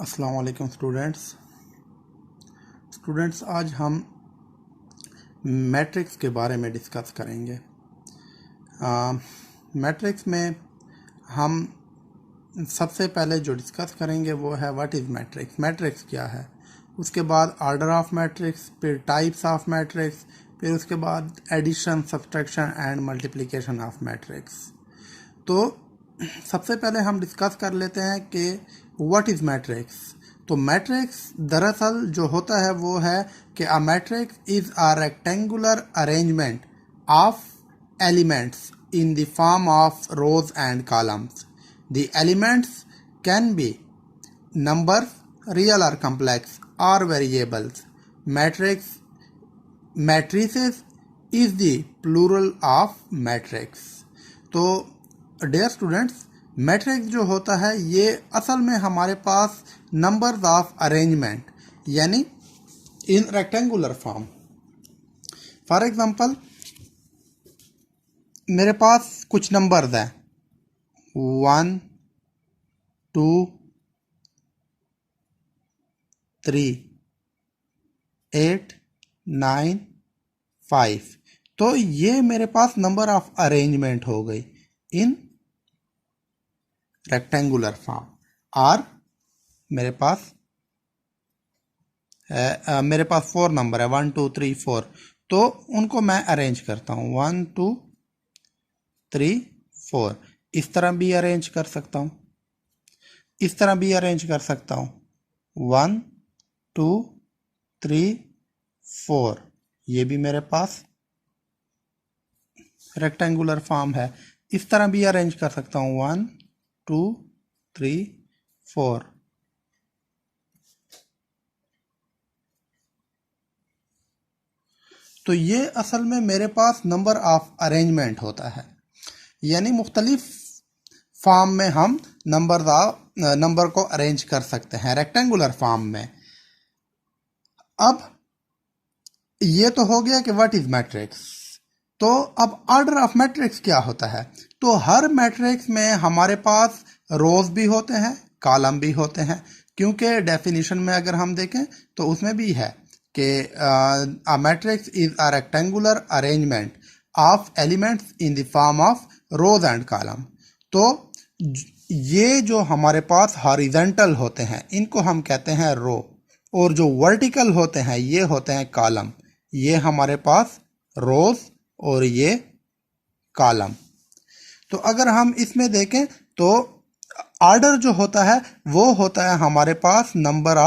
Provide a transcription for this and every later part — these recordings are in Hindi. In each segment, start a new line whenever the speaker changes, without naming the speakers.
अस्सलाम वालेकुम स्टूडेंट्स आज हम मैट्रिक्स के बारे में डिस्कस करेंगे। मैट्रिक्स में हम सबसे पहले जो डिस्कस करेंगे वो है व्हाट इज़ मैट्रिक्स, मैट्रिक्स क्या है। उसके बाद ऑर्डर ऑफ मैट्रिक्स, फिर टाइप्स ऑफ मैट्रिक्स, फिर उसके बाद addition, subtraction and multiplication of matrix. तो सबसे पहले हम डिस्कस कर लेते हैं कि व्हाट इज़ मैट्रिक्स। तो मैट्रिक्स दरअसल जो होता है वो है कि a matrix is a rectangular arrangement of elements in the form of rows and columns. The elements can be numbers, real or complex, or variables. Matrices is the plural of matrix. तो डियर स्टूडेंट्स, मैट्रिक्स जो होता है ये असल में हमारे पास नंबर्स ऑफ अरेंजमेंट यानी इन रेक्टेंगुलर फॉर्म। फॉर एग्जांपल मेरे पास कुछ नंबर्स हैं 1 2 3 8 9 5। तो ये मेरे पास नंबर ऑफ अरेंजमेंट हो गई इन रेक्टेंगुलर फॉर्म। और मेरे पास मेरे पास 4 नंबर है 1 2 3 4। तो उनको मैं अरेंज करता हूँ 1 2 3 4। इस तरह भी अरेंज कर सकता हूँ, इस तरह भी अरेंज कर सकता हूँ 1 2 3 4। ये भी मेरे पास रेक्टेंगुलर फॉर्म है। इस तरह भी अरेंज कर सकता हूँ 1 2 3 4। तो ये असल में मेरे पास नंबर ऑफ अरेंजमेंट होता है, यानी मुख्तलिफ फॉर्म में हम नंबर को अरेंज कर सकते हैं रेक्टेंगुलर फॉर्म में। अब ये तो हो गया कि व्हाट इज मैट्रिक्स। तो अब ऑर्डर ऑफ मैट्रिक्स क्या होता है। तो हर मैट्रिक्स में हमारे पास रोज भी होते हैं, कॉलम भी होते हैं, क्योंकि डेफिनेशन में अगर हम देखें तो उसमें भी है कि a matrix is a rectangular arrangement of elements in the form of rose and column. तो ये जो हमारे पास हॉरिजॉन्टल होते हैं इनको हम कहते हैं रो, और जो वर्टिकल होते हैं ये होते हैं कॉलम। ये हमारे पास रोज और ये कॉलम। तो अगर हम इसमें देखें तो ऑर्डर जो होता है वो होता है हमारे पास number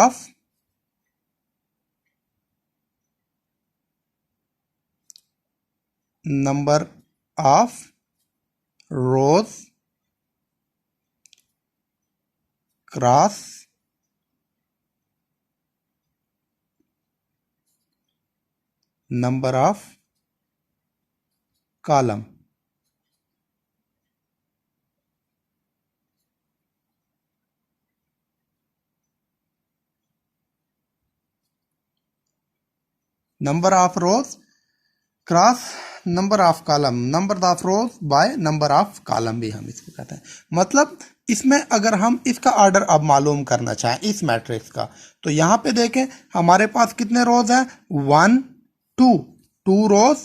of rows cross number of column. Number of rows cross number of column, number of rows by number of column भी हम इसको कहते हैं। मतलब इसमें अगर हम इसका ऑर्डर अब मालूम करना चाहें इस मैट्रिक्स का, तो यहां पे देखें हमारे पास कितने रोज हैं 1 2 रोज,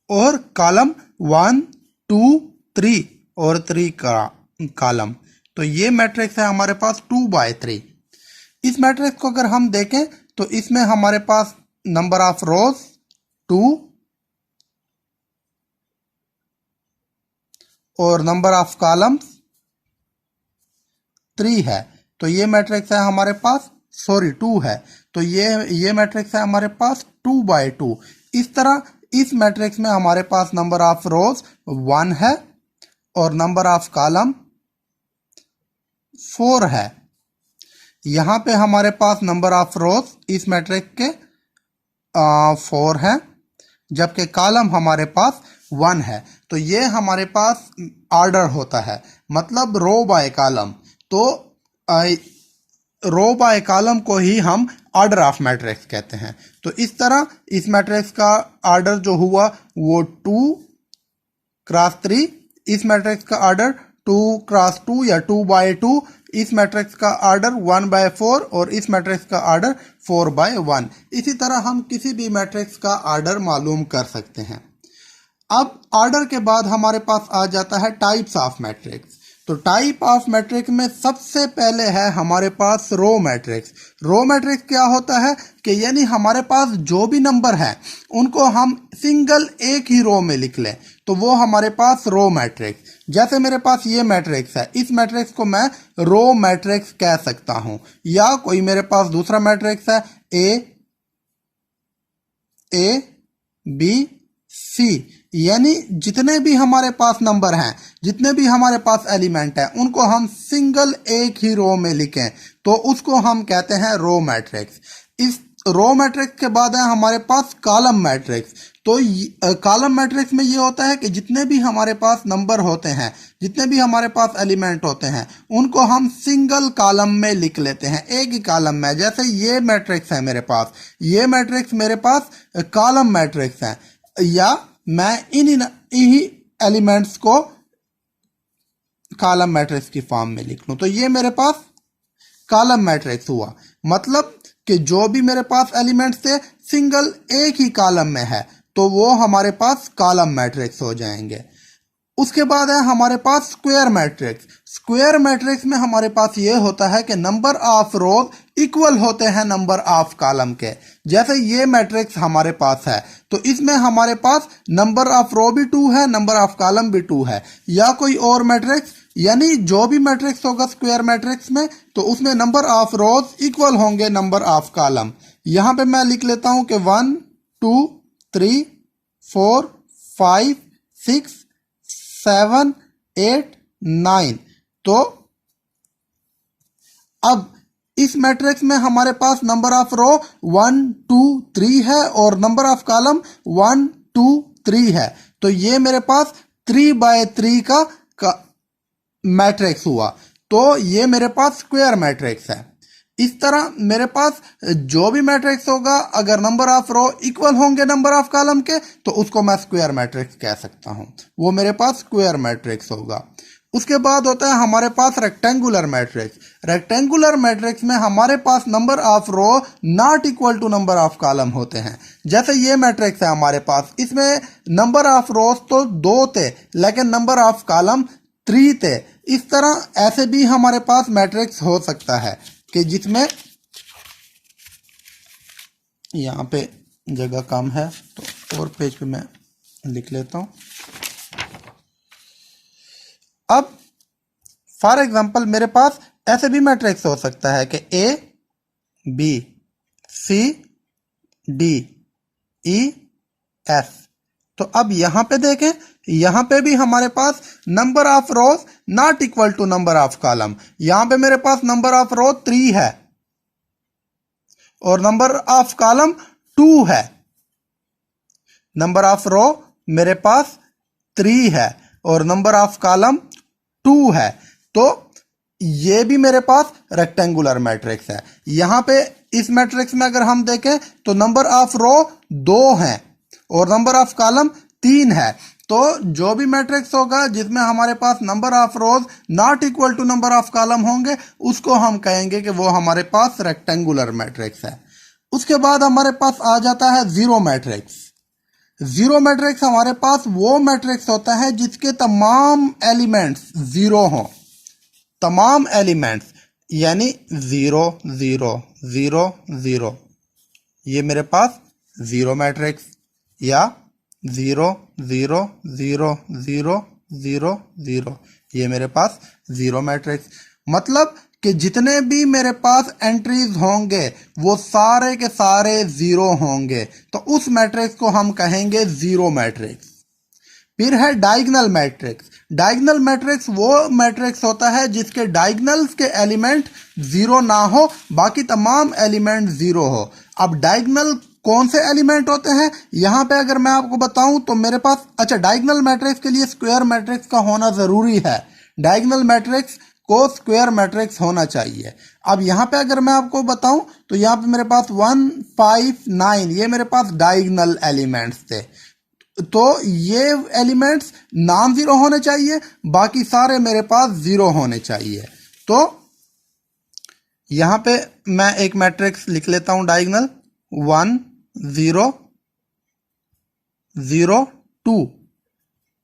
और कॉलम 1 2 3 और 3 का कॉलम। तो ये मैट्रिक्स है हमारे पास 2/3। इस मैट्रिक्स को अगर हम देखें तो इसमें हमारे पास नंबर ऑफ रोज 2 और नंबर ऑफ कॉलम्स 3 है। तो ये मैट्रिक्स है हमारे पास 2 है। तो ये मैट्रिक्स है हमारे पास 2/2। इस तरह इस मैट्रिक्स में हमारे पास नंबर ऑफ रोज 1 है और नंबर ऑफ कॉलम 4 है। यहां पे हमारे पास नंबर ऑफ रोज इस मैट्रिक्स के 4 है, जबकि कॉलम हमारे पास 1 है। तो ये हमारे पास ऑर्डर होता है, मतलब रो बाय कॉलम। तो रो बाय कॉलम को ही हम ऑर्डर ऑफ मैट्रिक्स कहते हैं। तो इस तरह इस मैट्रिक्स का ऑर्डर जो हुआ वो 2 क्रॉस 3, इस मैट्रिक्स का ऑर्डर 2x2 या 2x2, इस मैट्रिक्स का ऑर्डर 1/4 और इस मैट्रिक्स का ऑर्डर 4/1। इसी तरह हम किसी भी मैट्रिक्स का ऑर्डर मालूम कर सकते हैं। अब ऑर्डर के बाद हमारे पास आ जाता है टाइप्स ऑफ मैट्रिक्स। तो टाइप ऑफ मैट्रिक्स में सबसे पहले है हमारे पास रो मैट्रिक्स। रो मैट्रिक्स क्या होता है कि यानी हमारे पास जो भी नंबर है उनको हम सिंगल एक ही रो में लिख लें, तो वो हमारे पास रो मैट्रिक्स। जैसे मेरे पास ये मैट्रिक्स है, इस मैट्रिक्स को मैं रो मैट्रिक्स कह सकता हूं। या कोई मेरे पास दूसरा मैट्रिक्स है ए बी सी, यानी जितने भी हमारे पास नंबर हैं, जितने भी हमारे पास एलिमेंट हैं, उनको हम सिंगल एक ही रो में लिखें तो उसको हम कहते हैं रो मैट्रिक्स। इस रो मैट्रिक्स के बाद है हमारे पास कॉलम मैट्रिक्स। तो कॉलम मैट्रिक्स में ये होता है कि जितने भी हमारे पास नंबर होते हैं, जितने भी हमारे पास एलिमेंट होते हैं, उनको हम सिंगल कॉलम में लिख लेते हैं, एक ही कॉलम में। जैसे ये मैट्रिक्स है मेरे पास, ये मैट्रिक्स मेरे पास कॉलम मैट्रिक्स है, या मैं इन्हीं एलिमेंट्स को कॉलम मैट्रिक्स की फॉर्म में लिख लूं, तो ये मेरे पास कॉलम मैट्रिक्स हुआ। मतलब कि जो भी मेरे पास एलिमेंट्स थे सिंगल एक ही कॉलम में है, तो वो हमारे पास कॉलम मैट्रिक्स हो जाएंगे। उसके बाद है हमारे पास स्क्वायर मैट्रिक्स। स्क्वायर मैट्रिक्स में हमारे पास ये होता है कि नंबर ऑफ रोज इक्वल होते हैं नंबर ऑफ कॉलम के। जैसे ये मैट्रिक्स हमारे पास है, तो इसमें हमारे पास नंबर ऑफ रो भी 2 है, नंबर ऑफ कॉलम भी 2 है। या कोई और मैट्रिक्स, यानी जो भी मैट्रिक्स होगा स्क्वायर मैट्रिक्स में, तो उसमें नंबर ऑफ रोज इक्वल होंगे नंबर ऑफ कॉलम। यहां पे मैं लिख लेता हूं कि 1 2 3 4 5 6 7 8 9। तो अब इस मैट्रिक्स में हमारे पास नंबर ऑफ रो 1 2 3 है और नंबर ऑफ कॉलम 1 2 3 है। तो ये मेरे पास 3/3 का मैट्रिक्स हुआ। तो ये मेरे पास स्क्वायर मैट्रिक्स है। इस तरह मेरे पास जो भी मैट्रिक्स होगा, अगर नंबर ऑफ रो इक्वल होंगे नंबर ऑफ कॉलम के, तो उसको मैं स्क्वायर मैट्रिक्स कह सकता हूं, वो मेरे पास स्क्वायर मैट्रिक्स होगा। उसके बाद होता है हमारे पास रेक्टेंगुलर मैट्रिक्स। रेक्टेंगुलर मैट्रिक्स में हमारे पास number of row not equal to number of column होते हैं। जैसे ये मैट्रिक्स है हमारे पास, इसमें नंबर ऑफ रोज तो 2 थे, लेकिन नंबर ऑफ कॉलम 3 थे। इस तरह ऐसे भी हमारे पास मैट्रिक्स हो सकता है कि जिसमें, यहाँ पे जगह कम है तो और पेज पे मैं लिख लेता हूं। अब फॉर एग्जांपल मेरे पास ऐसे भी मैट्रिक्स हो सकता है कि A B C D E F. तो अब यहां पे देखें, यहां पे भी हमारे पास number of rows not equal to number of column. यहां पे मेरे पास नंबर ऑफ रो 3 है और नंबर ऑफ कॉलम 2 है। नंबर ऑफ रो मेरे पास 3 है और नंबर ऑफ कॉलम 2 है। तो ये भी मेरे पास रेक्टेंगुलर मैट्रिक्स है। यहां पे इस मैट्रिक्स में अगर हम देखें तो नंबर ऑफ रो 2 है और नंबर ऑफ कॉलम 3 है। तो जो भी मैट्रिक्स होगा जिसमें हमारे पास number of rows not equal to number of column होंगे, उसको हम कहेंगे कि वो हमारे पास रेक्टेंगुलर मैट्रिक्स है। उसके बाद हमारे पास आ जाता है जीरो मैट्रिक्स। जीरो मैट्रिक्स हमारे पास वो मैट्रिक्स होता है जिसके तमाम एलिमेंट्स जीरो हों। तमाम एलिमेंट्स यानी 0 0 0 0, ये मेरे पास जीरो मैट्रिक्स। या 0 0 0 0 0 0, ये मेरे पास जीरो मैट्रिक्स। मतलब कि जितने भी मेरे पास एंट्रीज होंगे वो सारे के सारे जीरो होंगे, तो उस मैट्रिक्स को हम कहेंगे जीरो मैट्रिक्स। फिर है डायगोनल मैट्रिक्स। डायगोनल मैट्रिक्स वो मैट्रिक्स होता है जिसके डायगोनल्स के एलिमेंट जीरो ना हो, बाकी तमाम एलिमेंट जीरो हो। अब डायगोनल कौन से एलिमेंट होते हैं, यहां पे अगर मैं आपको बताऊं तो मेरे पास, अच्छा, डायगोनल मैट्रिक्स के लिए स्क्वायर मैट्रिक्स का होना जरूरी है। डायगोनल मैट्रिक्स को स्क्वायर मैट्रिक्स होना चाहिए। अब यहां पे अगर मैं आपको बताऊं तो यहां पे मेरे पास 1 5 9, ये मेरे पास डायगोनल एलिमेंट्स थे। तो ये एलिमेंट्स नॉन जीरो होने चाहिए, बाकी सारे मेरे पास जीरो होने चाहिए। तो यहां पे मैं एक मैट्रिक्स लिख लेता हूं डायगोनल 1 0 0 2।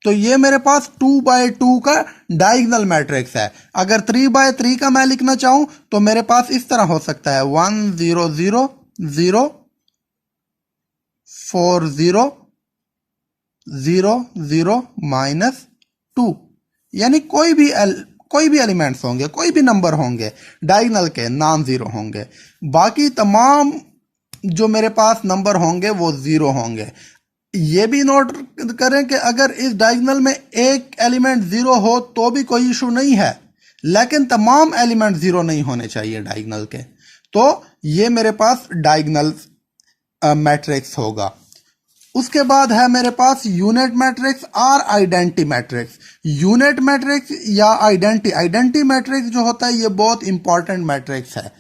तो ये मेरे पास 2x2 का डायगोनल मैट्रिक्स है। अगर 3x3 का मैं लिखना चाहूं तो मेरे पास इस तरह हो सकता है 1 0 0 0 4 0 0 0 -2। यानी कोई भी एलिमेंट्स होंगे, कोई भी नंबर होंगे डायगोनल के, नॉन जीरो होंगे। बाकी तमाम जो मेरे पास नंबर होंगे वो जीरो होंगे। ये भी नोट करें कि अगर इस डायगोनल में एक एलिमेंट जीरो हो तो भी कोई इशू नहीं है, लेकिन तमाम एलिमेंट जीरो नहीं होने चाहिए डायगोनल के। तो ये मेरे पास डायगोनल मैट्रिक्स होगा। उसके बाद है मेरे पास यूनिट मैट्रिक्स और आइडेंटिटी मैट्रिक्स। यूनिट मैट्रिक्स या आइडेंटिटी मैट्रिक्स जो होता है ये बहुत इंपॉर्टेंट मैट्रिक्स है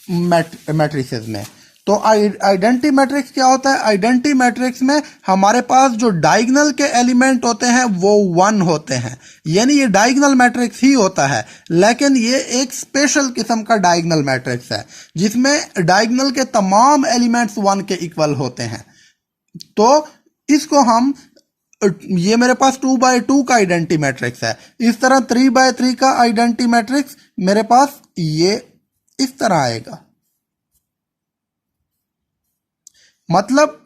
मैट्रिसेस में। तो आइडेंटिटी मैट्रिक्स क्या होता है? आइडेंटिटी मैट्रिक्स में हमारे पास जो डायगोनल के एलिमेंट होते हैं वो 1 होते हैं, यानी ये डायगोनल मैट्रिक्स ही होता है, लेकिन ये एक स्पेशल किस्म का डायगोनल मैट्रिक्स है जिसमें डायगोनल के तमाम एलिमेंट्स 1 के इक्वल होते हैं। तो इसको हम, ये मेरे पास 2x2 का आइडेंटिटी मैट्रिक्स है। इस तरह 3x3 का आइडेंटिटी मैट्रिक्स मेरे पास ये इस तरह आएगा। मतलब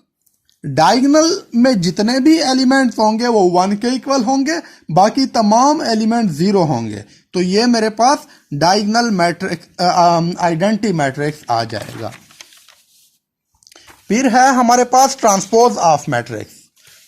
डायगोनल में जितने भी एलिमेंट्स होंगे वो 1 के इक्वल होंगे, बाकी तमाम एलिमेंट जीरो होंगे। तो ये मेरे पास डायगोनल मैट्रिक्स आइडेंटिटी मैट्रिक्स आ जाएगा। फिर है हमारे पास transpose of matrix.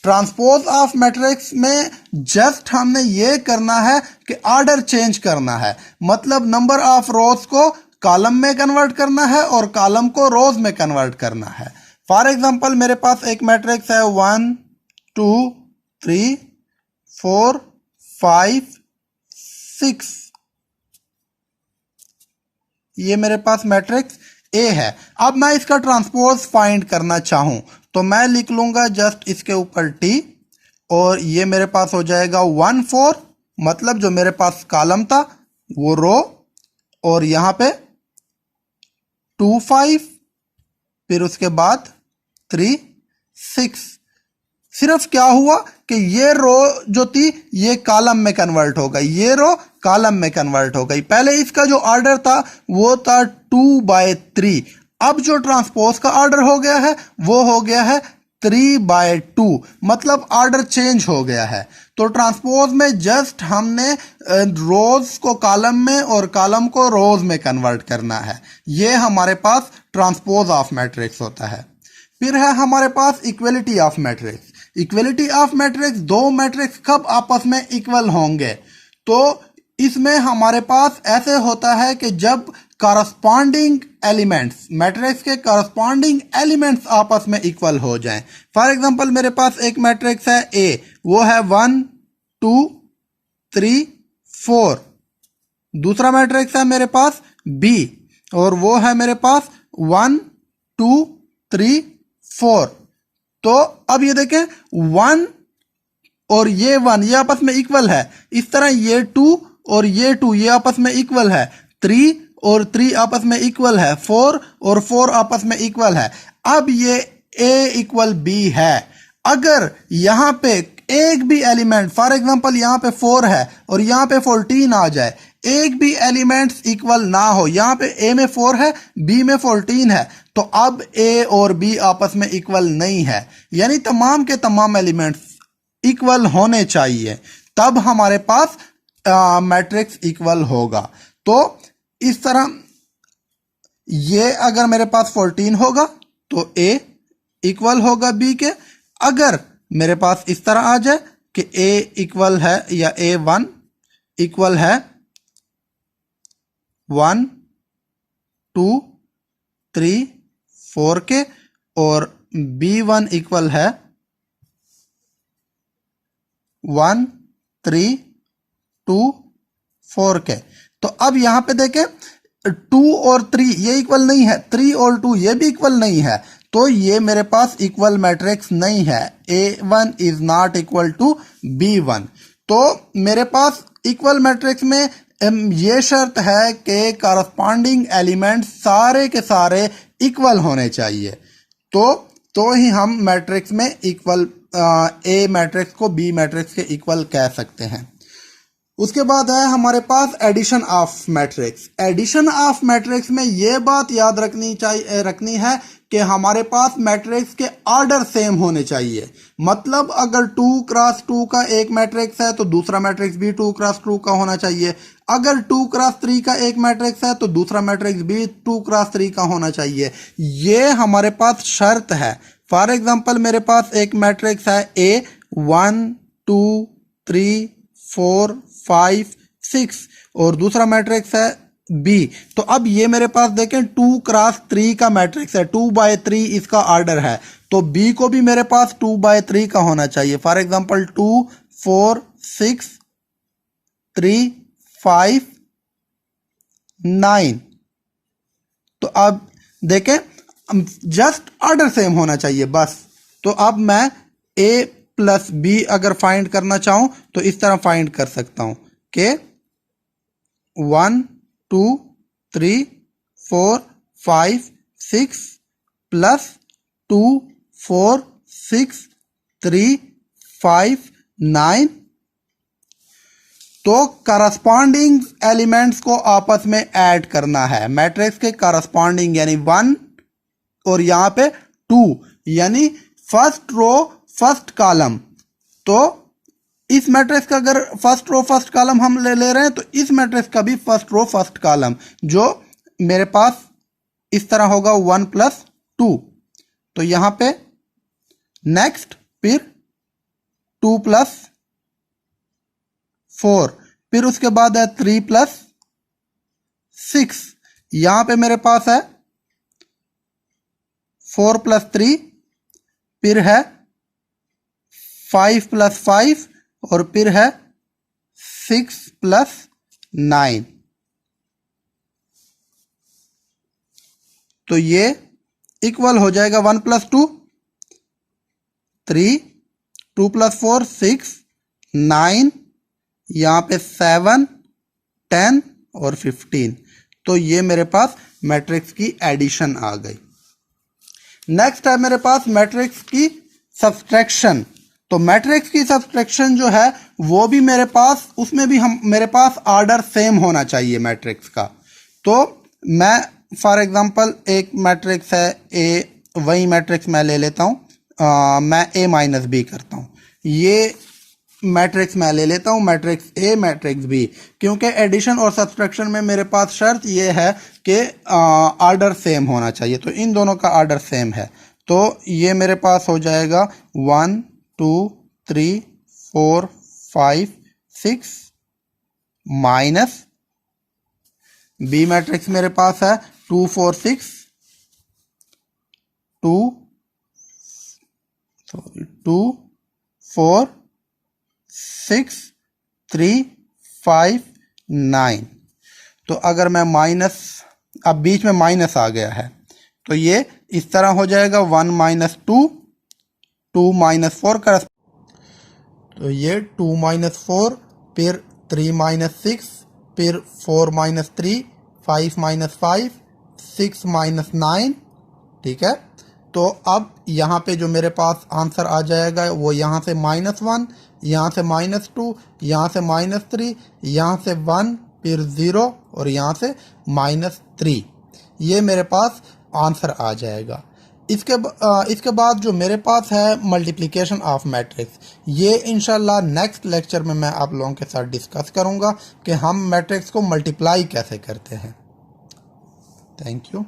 Transpose of matrix में जस्ट हमने ये करना है कि ऑर्डर चेंज करना है, मतलब नंबर ऑफ रोज को कॉलम में कन्वर्ट करना है और कॉलम को रोज में कन्वर्ट करना है। फॉर एग्जाम्पल मेरे पास एक मैट्रिक्स है 1 2 3 4 5 6। ये मेरे पास मैट्रिक्स ए है। अब मैं इसका ट्रांसपोज फाइंड करना चाहूं तो मैं लिख लूंगा जस्ट इसके ऊपर टी, और ये मेरे पास हो जाएगा 1 4, मतलब जो मेरे पास कॉलम था वो रो, और यहां पे 2 5, फिर उसके बाद 3 6। सिर्फ क्या हुआ कि ये रो जो थी ये कॉलम में कन्वर्ट हो गई, ये रो कॉलम में कन्वर्ट हो गई। पहले इसका जो ऑर्डर था वो था 2/3। अब जो ट्रांसपोज का ऑर्डर हो गया है वो हो गया है 3/2, मतलब ऑर्डर चेंज हो गया है। तो ट्रांसपोज में जस्ट हमने रोज को कॉलम में और कॉलम को रोज में कन्वर्ट करना है। ये हमारे पास ट्रांसपोज ऑफ मैट्रिक्स होता है। फिर है हमारे पास equality of matrix. Equality of matrix, दो मैट्रिक्स कब आपस में इक्वल होंगे? तो इसमें हमारे पास ऐसे होता है कि जब कॉरस्पॉन्डिंग एलिमेंट्स, मैट्रिक्स के कॉरस्पॉन्डिंग एलिमेंट्स आपस में इक्वल हो जाएं। फॉर एग्जांपल मेरे पास एक मैट्रिक्स है ए, वो है 1 2 3 4। दूसरा मैट्रिक्स है मेरे पास बी, और वो है मेरे पास 1 2 3 4। तो अब ये देखें 1 और ये 1 ये आपस में इक्वल है। इस तरह ये 2 और ये 2 ये आपस में इक्वल है। 3 और 3 आपस में इक्वल है। 4 और 4 आपस में इक्वल है। अब ये a इक्वल b है। अगर यहां पे एक भी एलिमेंट, फॉर एग्जांपल यहां पे 4 है और यहां पे 14 आ जाए, एक भी एलिमेंट्स इक्वल ना हो, यहां पे a में 4 है, b में 14 है, तो अब a और b आपस में इक्वल नहीं है। यानी तमाम के तमाम एलिमेंट्स इक्वल होने चाहिए, तब हमारे पास मैट्रिक्स इक्वल होगा। तो इस तरह ये अगर मेरे पास 14 होगा तो a इक्वल होगा b के। अगर मेरे पास इस तरह आ जाए कि a इक्वल है या a1 इक्वल है 1 2 3 4 के, और b1 इक्वल है 1 3 2 4 के, तो अब यहां पे देखें 2 और 3 ये इक्वल नहीं है, 3 और 2 ये भी इक्वल नहीं है। तो ये मेरे पास इक्वल मैट्रिक्स नहीं है, A1 is not equal to B1। तो मेरे पास इक्वल मैट्रिक्स में ये शर्त है कि करस्पॉन्डिंग एलिमेंट सारे के सारे इक्वल होने चाहिए, तो ही हम मैट्रिक्स में इक्वल ए मैट्रिक्स को बी मैट्रिक्स के इक्वल कह सकते हैं। उसके बाद है हमारे पास addition of matrix. Addition of matrix में ये बात याद रखनी है कि हमारे पास मैट्रिक्स के ऑर्डर सेम होने चाहिए। मतलब अगर 2 क्रॉस 2 का एक मैट्रिक्स है तो दूसरा मैट्रिक्स भी 2 क्रॉस 2 का होना चाहिए। अगर 2 क्रॉस 3 का एक मैट्रिक्स है तो दूसरा मैट्रिक्स भी 2 क्रॉस 3 का होना चाहिए। ये हमारे पास शर्त है। फॉर एग्जाम्पल मेरे पास एक मैट्रिक्स है A 1 2 3 4 5 6 और दूसरा मैट्रिक्स है B। तो अब ये मेरे पास देखें 2 क्रॉस 3 का मैट्रिक्स है, 2/3 इसका ऑर्डर है, तो B को भी मेरे पास 2/3 का होना चाहिए। For example 2 4 6 3 5 9। तो अब देखें जस्ट ऑर्डर सेम होना चाहिए बस। तो अब मैं A प्लस B अगर फाइंड करना चाहूं तो इस तरह फाइंड कर सकता हूं कि 1 2 3 4 5 6 प्लस 2 4 6 3 5 9। तो करस्पॉन्डिंग एलिमेंट्स को आपस में ऐड करना है। मैट्रिक्स के करस्पॉन्डिंग यानी 1 और यहां पे 2 यानी फर्स्ट रो फर्स्ट कॉलम। तो इस मैट्रिक्स का अगर फर्स्ट रो फर्स्ट कॉलम हम ले रहे हैं तो इस मैट्रिक्स का भी फर्स्ट रो फर्स्ट कॉलम जो मेरे पास इस तरह होगा 1 प्लस 2। तो यहां पे नेक्स्ट फिर 2 प्लस 4, फिर उसके बाद है 3 प्लस 6। यहां पे मेरे पास है 4 प्लस 3, फिर है 5 प्लस 5 और फिर है 6 प्लस 9। तो ये इक्वल हो जाएगा 1 प्लस 2 3, 2 प्लस 4 6, 9, यहां पे 7 10 और 15। तो ये मेरे पास मैट्रिक्स की एडिशन आ गई। नेक्स्ट है मेरे पास मैट्रिक्स की सब्सट्रैक्शन। तो मैट्रिक्स की सब्सट्रैक्शन जो है वो भी मेरे पास, उसमें भी मेरे पास ऑर्डर सेम होना चाहिए मैट्रिक्स का। तो मैं फॉर एग्जांपल एक मैट्रिक्स है ए, वही मैट्रिक्स मैं ले लेता हूँ, मैं A माइनस बी करता हूँ। ये मैट्रिक्स मैं ले लेता हूँ मैट्रिक्स A मैट्रिक्स B, क्योंकि एडिशन और सब्सट्रैक्शन में मेरे पास शर्त ये है कि ऑर्डर सेम होना चाहिए। तो इन दोनों का ऑर्डर सेम है। तो ये मेरे पास हो जाएगा 1 2 3 4 5 6 माइनस B मैट्रिक्स मेरे पास है 2 4 6 2 4 6 3 5 9। तो अगर मैं माइनस, अब बीच में माइनस आ गया है तो ये इस तरह हो जाएगा 1 माइनस 2 2 माइनस 4 का। तो ये 2 माइनस 4, फिर 3 माइनस 6, फिर 4 माइनस 3, 5 माइनस 5, 6 माइनस 9। ठीक है। तो अब यहाँ पे जो मेरे पास आंसर आ जाएगा वो यहाँ से -1, यहाँ से -2, यहाँ से -3, यहाँ से 1, फिर 0 और यहाँ से -3। ये मेरे पास आंसर आ जाएगा। इसके बाद जो मेरे पास है मल्टीप्लिकेशन ऑफ मैट्रिक्स, ये इंशाल्लाह नेक्स्ट लेक्चर में मैं आप लोगों के साथ डिस्कस करूँगा कि हम मैट्रिक्स को मल्टीप्लाई कैसे करते हैं। Thank you.